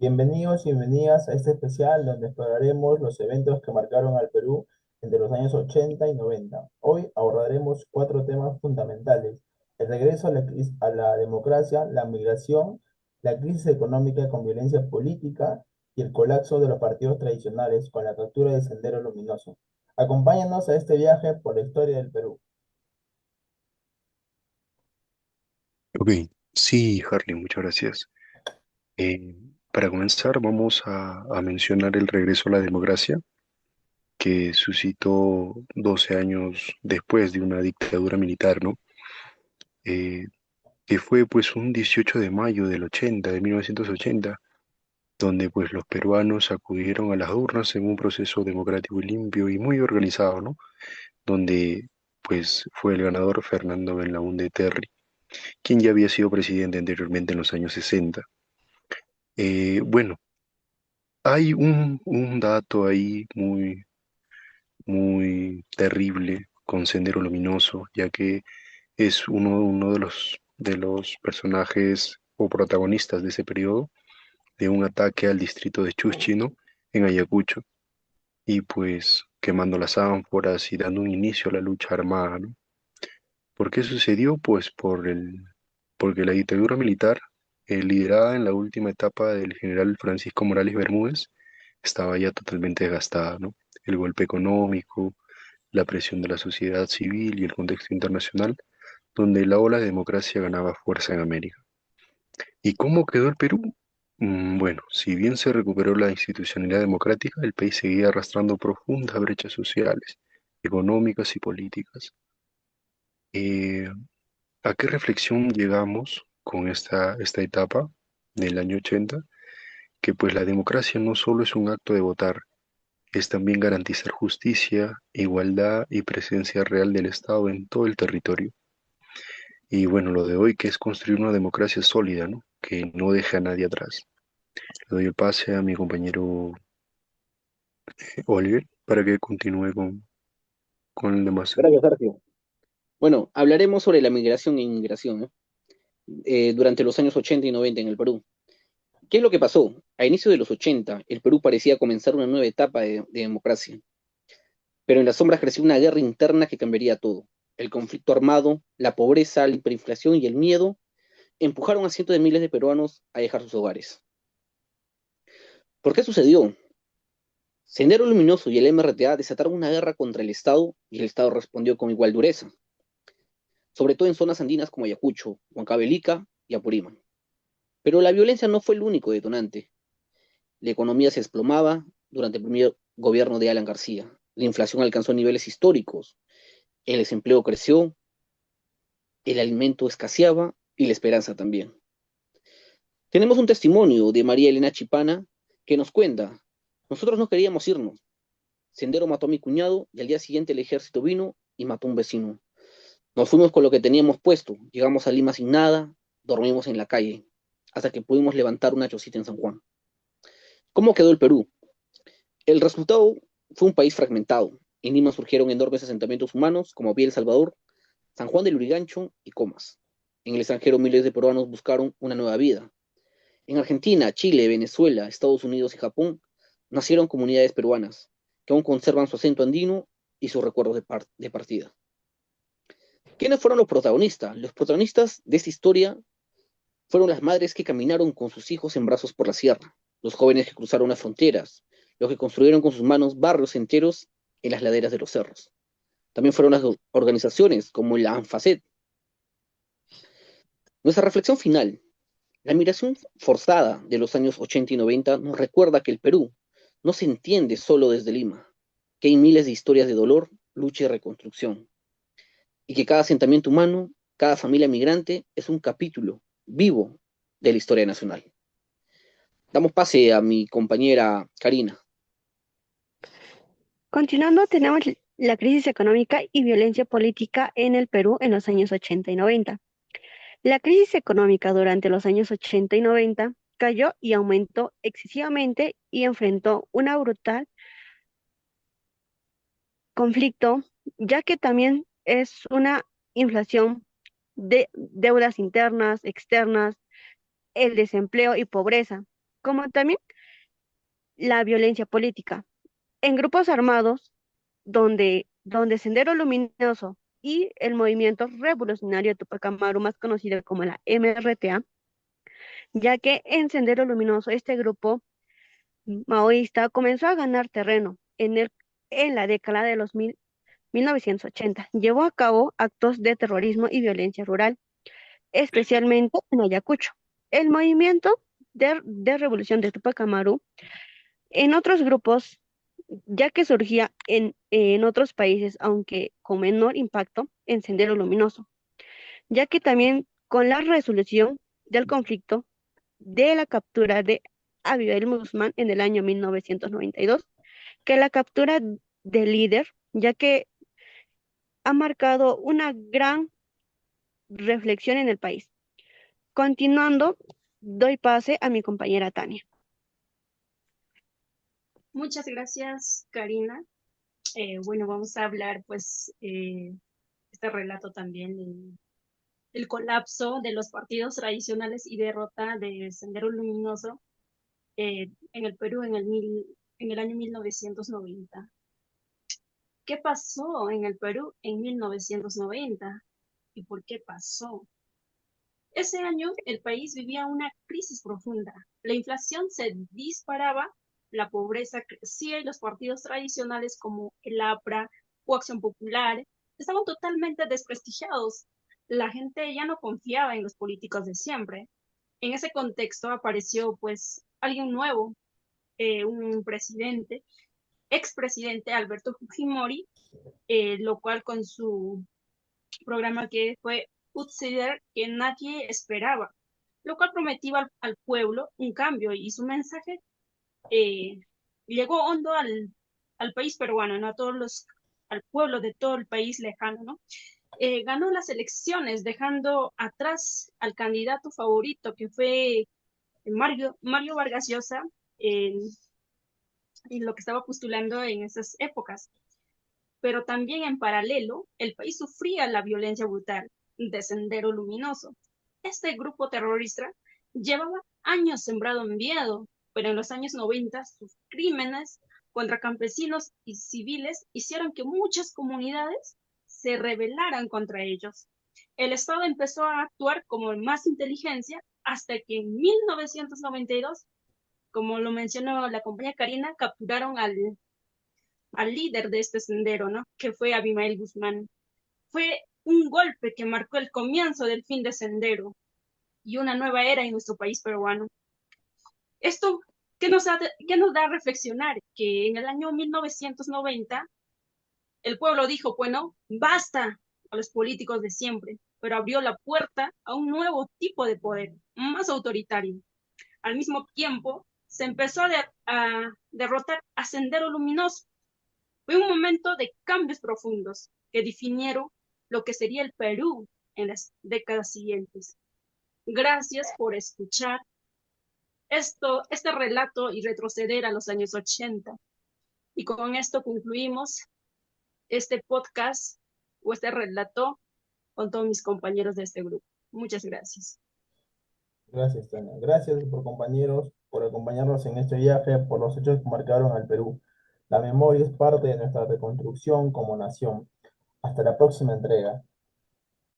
Bienvenidos y bienvenidas a este especial donde exploraremos los eventos que marcaron al Perú entre los años 80 y 90. Hoy abordaremos cuatro temas fundamentales: el regreso a la democracia, la migración, la crisis económica con violencia política y el colapso de los partidos tradicionales con la captura de Sendero Luminoso. Acompáñanos a este viaje por la historia del Perú. Ok, sí, Harley, muchas gracias. Eh, para comenzar, vamos a mencionar el regreso a la democracia que suscitó 12 años después de una dictadura militar, ¿no? Eh, que fue pues un 18 de mayo de 1980, donde pues los peruanos acudieron a las urnas en un proceso democrático y limpio y muy organizado, ¿no? Donde pues fue el ganador Fernando Belaúnde Terry, quien ya había sido presidente anteriormente en los años 60. Bueno, hay un dato ahí muy terrible con Sendero Luminoso, ya que es uno de los personajes o protagonistas de ese periodo de un ataque al distrito de Chuchi, ¿no? En Ayacucho, y pues quemando las ánforas y dando un inicio a la lucha armada, ¿no? ¿Por qué sucedió? Pues porque la dictadura militar, liderada en la última etapa del general Francisco Morales Bermúdez, estaba ya totalmente desgastada, ¿no? El golpe económico, la presión de la sociedad civil y el contexto internacional, donde la ola de democracia ganaba fuerza en América. ¿Y cómo quedó el Perú? Bueno, si bien se recuperó la institucionalidad democrática, el país seguía arrastrando profundas brechas sociales, económicas y políticas. Eh, ¿A qué reflexión llegamos con esta etapa del año 80? Que pues la democracia no solo es un acto de votar, es también garantizar justicia, igualdad y presencia real del Estado en todo el territorio. Y bueno, lo de hoy que es construir una democracia sólida, ¿no? Que no deje a nadie atrás. Le doy el pase a mi compañero Oliver para que continúe con el demás. Gracias, Sergio. Bueno, hablaremos sobre la migración e inmigración, ¿no? Durante los años 80 y 90 en el Perú. ¿Qué es lo que pasó? A inicios de los 80, el Perú parecía comenzar una nueva etapa de democracia, pero en las sombras creció una guerra interna que cambiaría todo. El conflicto armado, la pobreza, la hiperinflación y el miedo empujaron a cientos de miles de peruanos a dejar sus hogares. ¿Por qué sucedió? Sendero Luminoso y el MRTA desataron una guerra contra el Estado y el Estado respondió con igual dureza, sobre todo en zonas andinas como Ayacucho, Huancavelica y Apurímac. Pero la violencia no fue el único detonante. La economía se desplomaba durante el primer gobierno de Alan García. La inflación alcanzó niveles históricos, el desempleo creció, el alimento escaseaba y la esperanza también. Tenemos un testimonio de María Elena Chipana que nos cuenta, nosotros no queríamos irnos. Sendero mató a mi cuñado y al día siguiente el ejército vino y mató a un vecino. Nos fuimos con lo que teníamos puesto, llegamos a Lima sin nada, dormimos en la calle, hasta que pudimos levantar una chocita en San Juan. ¿Cómo quedó el Perú? El resultado fue un país fragmentado. En Lima surgieron enormes asentamientos humanos como Villa El Salvador, San Juan del Lurigancho y Comas. En el extranjero miles de peruanos buscaron una nueva vida. En Argentina, Chile, Venezuela, Estados Unidos y Japón nacieron comunidades peruanas que aún conservan su acento andino y sus recuerdos de partida. ¿Quiénes fueron los protagonistas? Los protagonistas de esta historia fueron las madres que caminaron con sus hijos en brazos por la sierra, los jóvenes que cruzaron las fronteras, los que construyeron con sus manos barrios enteros en las laderas de los cerros. También fueron las organizaciones como la ANFACET. Nuestra reflexión final, la migración forzada de los años 80 y 90 nos recuerda que el Perú no se entiende solo desde Lima, que hay miles de historias de dolor, lucha y reconstrucción, y que cada asentamiento humano, cada familia migrante es un capítulo vivo de la historia nacional. Damos pase a mi compañera Karina. Continuando, tenemos la crisis económica y violencia política en el Perú en los años 80 y 90. La crisis económica durante los años 80 y 90 cayó y aumentó excesivamente y enfrentó una brutal conflicto, ya que también es una inflación de deudas internas, externas, el desempleo y pobreza. como también la violencia política. En grupos armados, donde Sendero Luminoso y el Movimiento Revolucionario Tupac Amaru, más conocido como la MRTA, ya que en Sendero Luminoso este grupo maoísta comenzó a ganar terreno en la década de los 1980. Llevó a cabo actos de terrorismo y violencia rural, especialmente en Ayacucho. El movimiento de revolución de Tupac Amaru en otros grupos, ya que surgía en otros países, aunque con menor impacto, en Sendero Luminoso, ya que también con la resolución del conflicto de la captura de Abigail Guzmán en el año 1992, que la captura del líder, ya que ha marcado una gran reflexión en el país. Continuando, doy pase a mi compañera Tania. Muchas gracias, Karina. Bueno, vamos a hablar, pues, este relato también del colapso de los partidos tradicionales y derrota de Sendero Luminoso en el Perú en el año 1990. ¿Qué pasó en el Perú en 1990? ¿Y por qué pasó? Ese año el país vivía una crisis profunda. La inflación se disparaba, la pobreza crecía y los partidos tradicionales como el APRA o Acción Popular estaban totalmente desprestigiados. La gente ya no confiaba en los políticos de siempre. En ese contexto apareció pues alguien nuevo, un presidente, expresidente Alberto Fujimori, lo cual con su programa que fue Outsider que nadie esperaba, lo cual prometía al pueblo un cambio y su mensaje eh, llegó hondo al país peruano, ¿no? Al pueblo de todo el país lejano, ¿no? Ganó las elecciones dejando atrás al candidato favorito que fue Mario Vargas Llosa en lo que estaba postulando en esas épocas. Pero también en paralelo, el país sufría la violencia brutal de Sendero Luminoso. Este grupo terrorista llevaba años sembrado en miedo, pero en los años 90 sus crímenes contra campesinos y civiles hicieron que muchas comunidades se rebelaran contra ellos. El Estado empezó a actuar como más inteligencia hasta que en 1992, como lo mencionó la compañera Karina, capturaron al líder de este sendero, ¿no? Que fue Abimael Guzmán. Fue un golpe que marcó el comienzo del fin de Sendero y una nueva era en nuestro país peruano. Esto, qué nos da a reflexionar? Que en el año 1990 el pueblo dijo, bueno, basta a los políticos de siempre, pero abrió la puerta a un nuevo tipo de poder, más autoritario. Al mismo tiempo, se empezó a derrotar a Sendero Luminoso. Fue un momento de cambios profundos que definieron lo que sería el Perú en las décadas siguientes. Gracias por escuchar este relato y retroceder a los años 80. Y con esto concluimos este podcast o este relato con todos mis compañeros de este grupo. Muchas gracias. Gracias, Tania. Gracias por compañeros, por acompañarnos en este viaje, por los hechos que marcaron al Perú. La memoria es parte de nuestra reconstrucción como nación. Hasta la próxima entrega.